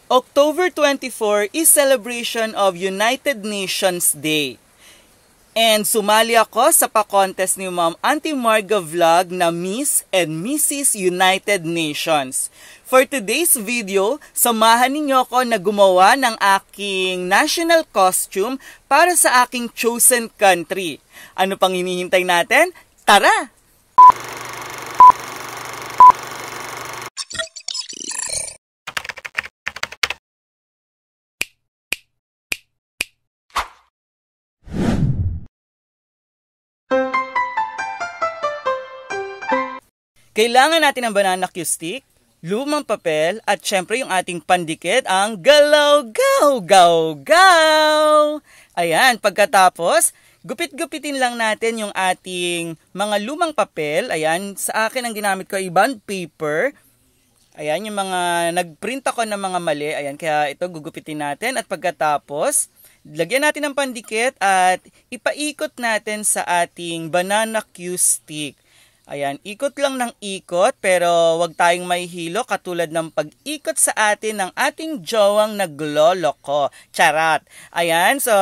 October 24 is celebration of United Nations Day. And sumali ako sa pa-contest ni Ma'am Auntie Marga Vlog na Miss and Mrs. United Nations. For today's video, samahan ninyo ako na gumawa ng aking national costume para sa aking chosen country. Ano pang hinihintay natin? Tara! Kailangan natin ng banana cue stick, lumang papel, at syempre yung ating pandikit, ang galaw-gaw-gaw-gaw. Ayan, pagkatapos, gupit-gupitin lang natin yung ating mga lumang papel. Ayan, sa akin ang ginamit ko ay bond paper. Ayan, yung mga nagprint ako ng mga mali. Ayan, kaya ito gugupitin natin. At pagkatapos, lagyan natin ng pandikit at ipaikot natin sa ating banana cue stick. Ayan, ikot lang ng ikot pero wag tayong mahihilo katulad ng pag-ikot sa atin ng ating jowang nagloloko. Charat! Ayan, so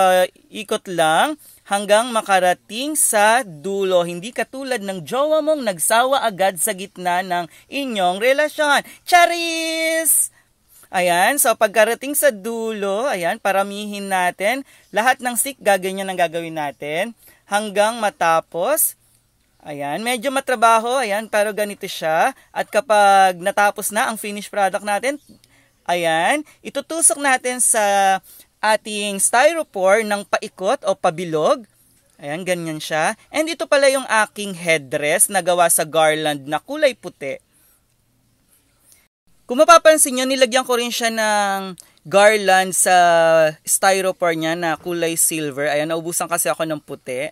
ikot lang hanggang makarating sa dulo. Hindi katulad ng jowa mong nagsawa agad sa gitna ng inyong relasyon. Charis! Ayan, so pagkarating sa dulo, ayan, paramihin natin. Lahat ng stick, gaganyan ang gagawin natin hanggang matapos. Ayan, medyo matrabaho, ayan, pero ganito siya. At kapag natapos na ang finished product natin, ayan, itutusok natin sa ating styrofoam ng paikot o pabilog. Ayan, ganyan siya. And ito pala yung aking headdress na gawa sa garland na kulay puti. Kung mapapansin nyo, nilagyan ko rin siya ng garland sa styrofoam niya na kulay silver. Ayan, naubusan kasi ako ng puti.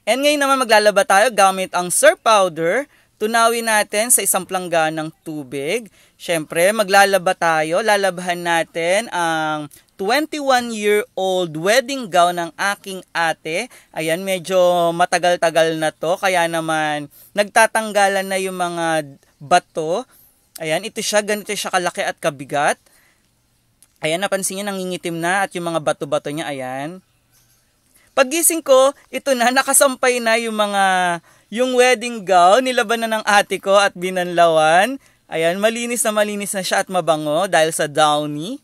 And ngayon naman maglalaba tayo gamit ang syrup powder. Tunawin natin sa isang plangganang tubig. Siyempre, maglalaba tayo. Lalabahan natin ang 21-year-old wedding gown ng aking ate. Ayan, medyo matagal-tagal na to. Kaya naman, nagtatanggalan na yung mga bato. Ayan, ito siya. Ganito siya kalaki at kabigat. Ayan, napansin niyo, nangingitim na at yung mga bato-bato niya, ayan. Paggising ko, ito na, nakasampay na yung wedding gown. Nilaban na ng ate ko at binanlawan. Ayan, malinis na siya at mabango dahil sa downy.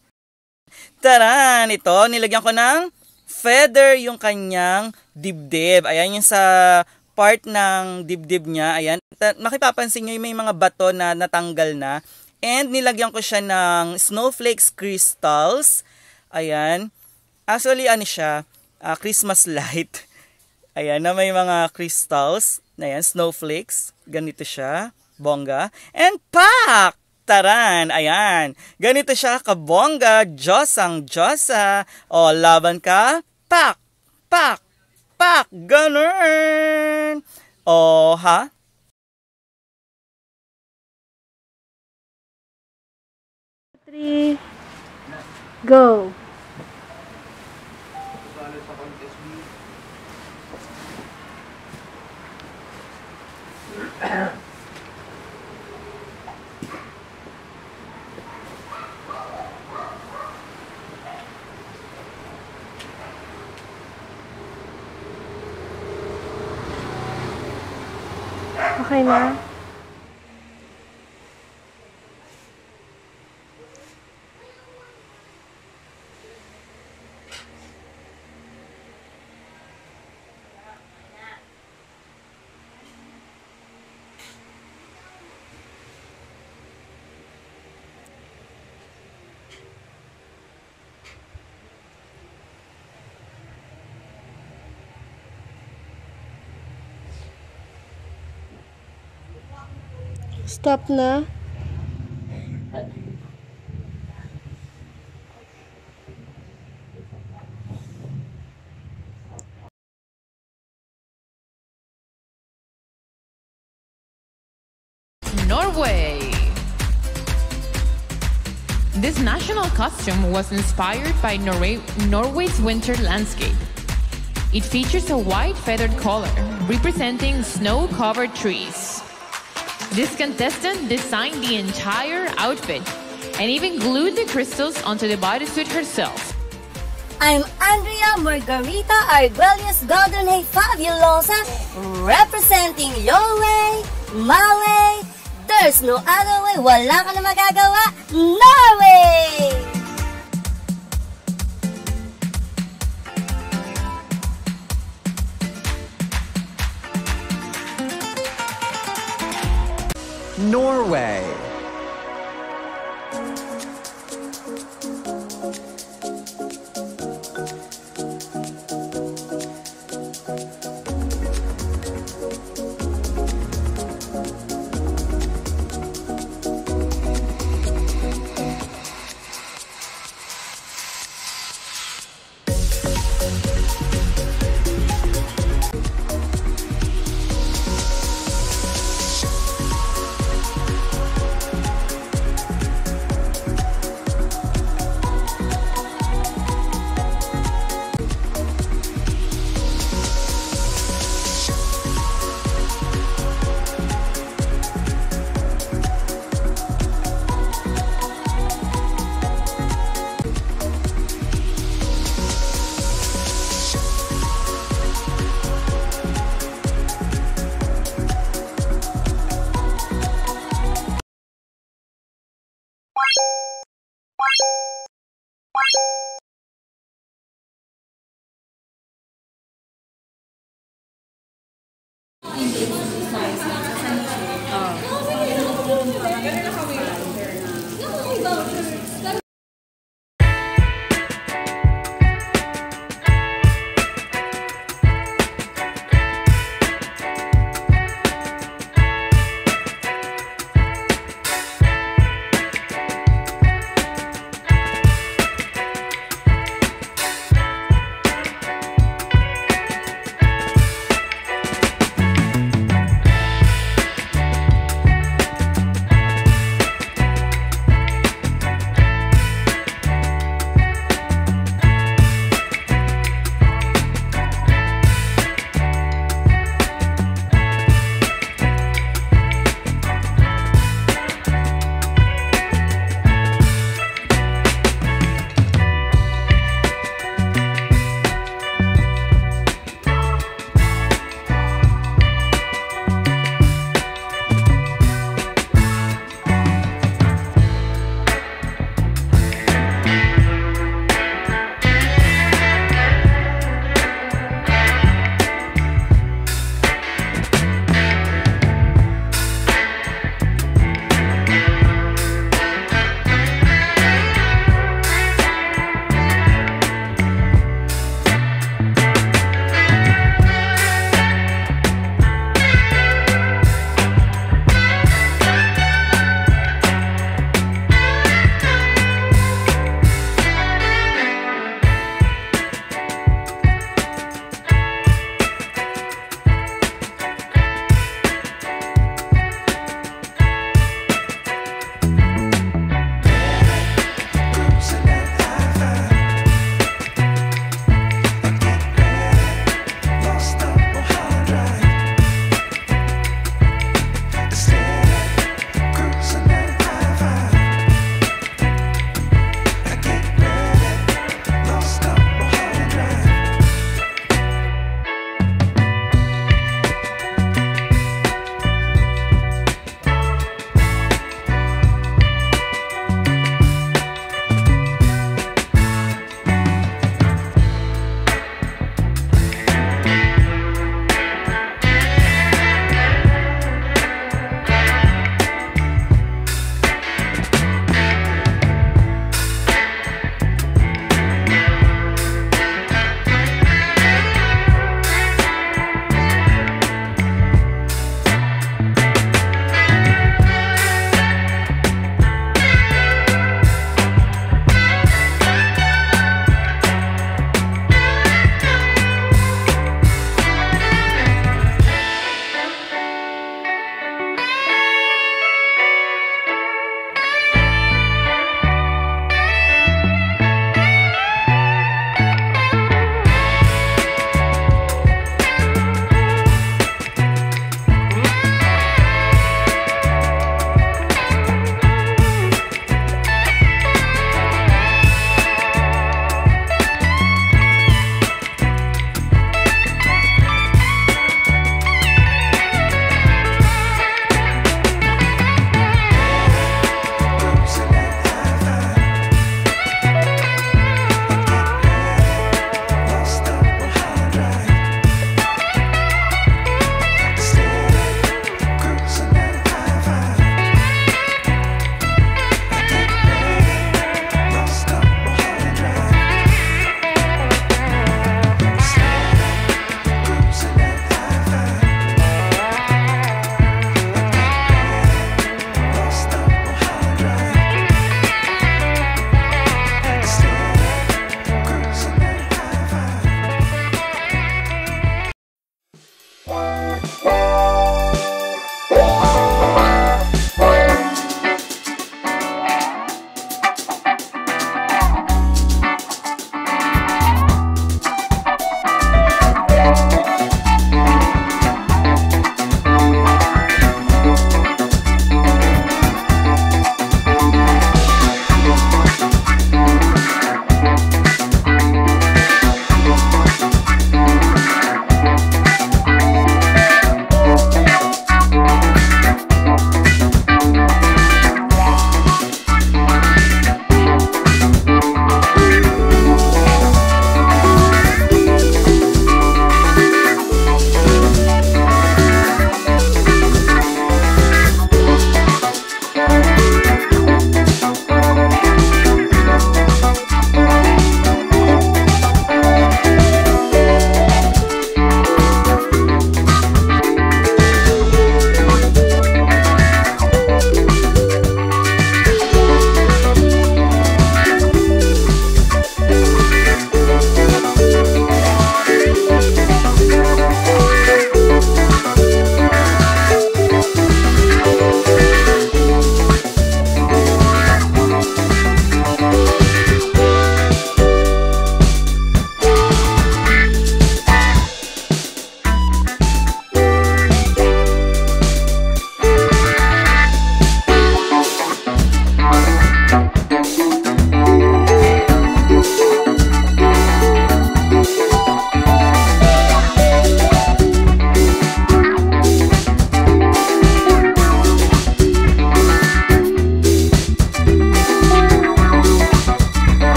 Taran, ito, nilagyan ko ng feather yung kanyang dibdib. Ayan, yung sa part ng dibdib niya. Ayan, makipapansin nyo, may mga bato na natanggal na. And nilagyan ko siya ng snowflakes crystals. Ayan, actually, ano siya? Christmas light. Ayan, na may mga crystals. Ayan, snowflakes. Ganito siya. Bongga. And pak! Taran! Ayan. Ganito siya kabongga. Diyosang Diyosa. O, laban ka. Pak! Pak! Pak! Ganun! O, ha? Three, go! Okay na? Stop na. Norway. This national costume was inspired by Norway's winter landscape. It features a white feathered collar representing snow-covered trees. This contestant designed the entire outfit and even glued the crystals onto the bodysuit herself. I'm Andrea Margarita Arguelles Galdone Fabulosa, representing your way, my way. There's no other way. Wala ka na magagawa. Norway! Norway.